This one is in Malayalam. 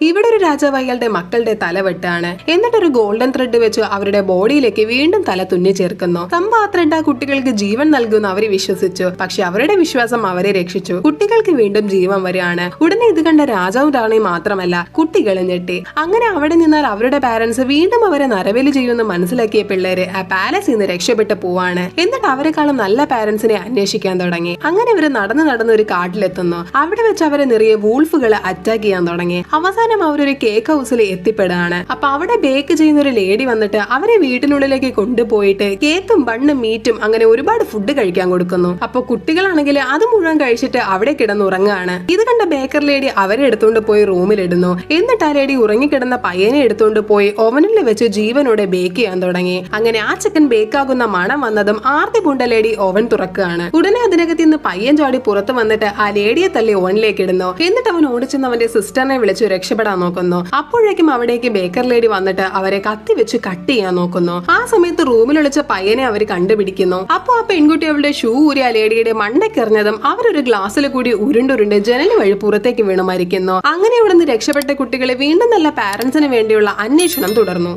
ഇവിടെ ഒരു രാജാവ് അയാളുടെ മക്കളുടെ തല വെട്ടാണ്. എന്നിട്ടൊരു ഗോൾഡൻ ത്രെഡ് വെച്ച് അവരുടെ ബോഡിയിലേക്ക് വീണ്ടും തല തുന്നി ചേർക്കുന്നു. സംഭവം ആ ത്രെഡ് ആ കുട്ടികൾക്ക് ജീവൻ നൽകുമെന്ന് അവർ വിശ്വസിച്ചു. പക്ഷെ അവരുടെ വിശ്വാസം അവരെ രക്ഷിച്ചു. കുട്ടികൾക്ക് വീണ്ടും ജീവൻ വരികയാണ്. ഉടനെ ഇത് കണ്ട രാജാവും റാണിയും മാത്രമല്ല കുട്ടികളും ഞെട്ടി. അങ്ങനെ അവിടെ നിന്നാൽ അവരുടെ പാരന്റ്സ് വീണ്ടും അവരെ നരബലി ചെയ്യുമെന്ന് മനസ്സിലാക്കിയ പിള്ളേര് ആ പാലസിൽ നിന്ന് രക്ഷപ്പെട്ടു പോവാണ്. എന്നിട്ട് അവരെക്കാളും നല്ല പാരന്റ്സിനെ അന്വേഷിക്കാൻ തുടങ്ങി. അങ്ങനെ അവര് നടന്ന് ഒരു കാട്ടിലെത്തുന്നു. അവിടെ വെച്ച് അവരെ നിറയെ വൂൾഫുകളെ അറ്റാക്ക് ചെയ്യാൻ തുടങ്ങി. അവസാനം അവരൊരു കേക്ക് ഹൗസിൽ എത്തിപ്പെടുകയാണ്. അപ്പൊ അവിടെ ബേക്ക് ചെയ്യുന്ന ഒരു ലേഡി വന്നിട്ട് അവരെ വീട്ടിനുള്ളിലേക്ക് കൊണ്ടുപോയിട്ട് കേക്കും ബണ്ണും മീറ്റും അങ്ങനെ ഒരുപാട് ഫുഡ് കഴിക്കാൻ കൊടുക്കുന്നു. അപ്പൊ കുട്ടികളാണെങ്കിൽ അത് മുഴുവൻ കഴിച്ചിട്ട് അവിടെ കിടന്നുറങ്ങുകയാണ്. ഇത് കണ്ട ബേക്കർ ലേഡി അവരെ എടുത്തുകൊണ്ട് പോയി റൂമിലിടുന്നു. എന്നിട്ട് ആ ലേഡി ഉറങ്ങിക്കിടന്ന പയ്യനെ എടുത്തുകൊണ്ട് പോയി ഓവനിൽ വെച്ച് ജീവനോടെ ബേക്ക് ചെയ്യാൻ തുടങ്ങി. അങ്ങനെ ആ ചിക്കൻ ബേക്കാകുന്ന മണം വന്നതും ആർത്തി പൂണ്ട ലേഡി ഓവൻ തുറക്കുകയാണ്. ഉടനെ അതിനകത്ത് നിന്ന് പയ്യൻ ചാടി പുറത്ത് വന്നിട്ട് ആ ലേഡിയെ തള്ളി ഓവനിലേക്ക് ഇടുന്നു. എന്നിട്ട് അവൻ ഓടിച്ചെന്ന് അവന്റെ സിസ്റ്ററിനെ വിളിച്ചു രക്ഷപ്പെടാൻ നോക്കുന്നു. അപ്പോഴേക്കും അവിടേക്ക് ബേക്കർ ലേഡി വന്നിട്ട് അവരെ കത്തി വെച്ച് കട്ട് ചെയ്യാൻ നോക്കുന്നു. ആ സമയത്ത് റൂമിൽ ഒളിച്ച പയ്യനെ അവർ കണ്ടുപിടിക്കുന്നു. അപ്പൊ ആ പെൺകുട്ടി അവളുടെ ഷൂ ഊരി ആ ലേഡിയുടെ മണ്ടക്കെറിഞ്ഞതും അവരൊരു ഗ്ലാസ്സിൽ കൂടി ഉരുണ്ടുരുണ്ട് ജനൽ വഴി പുറത്തേക്ക് വീണ് മരിക്കുന്നു. അങ്ങനെ ഇവിടെ നിന്ന് രക്ഷപ്പെട്ട കുട്ടികളെ വീണ്ടും നല്ല പാരന്റ്സിന് വേണ്ടിയുള്ള അന്വേഷണം തുടർന്നു.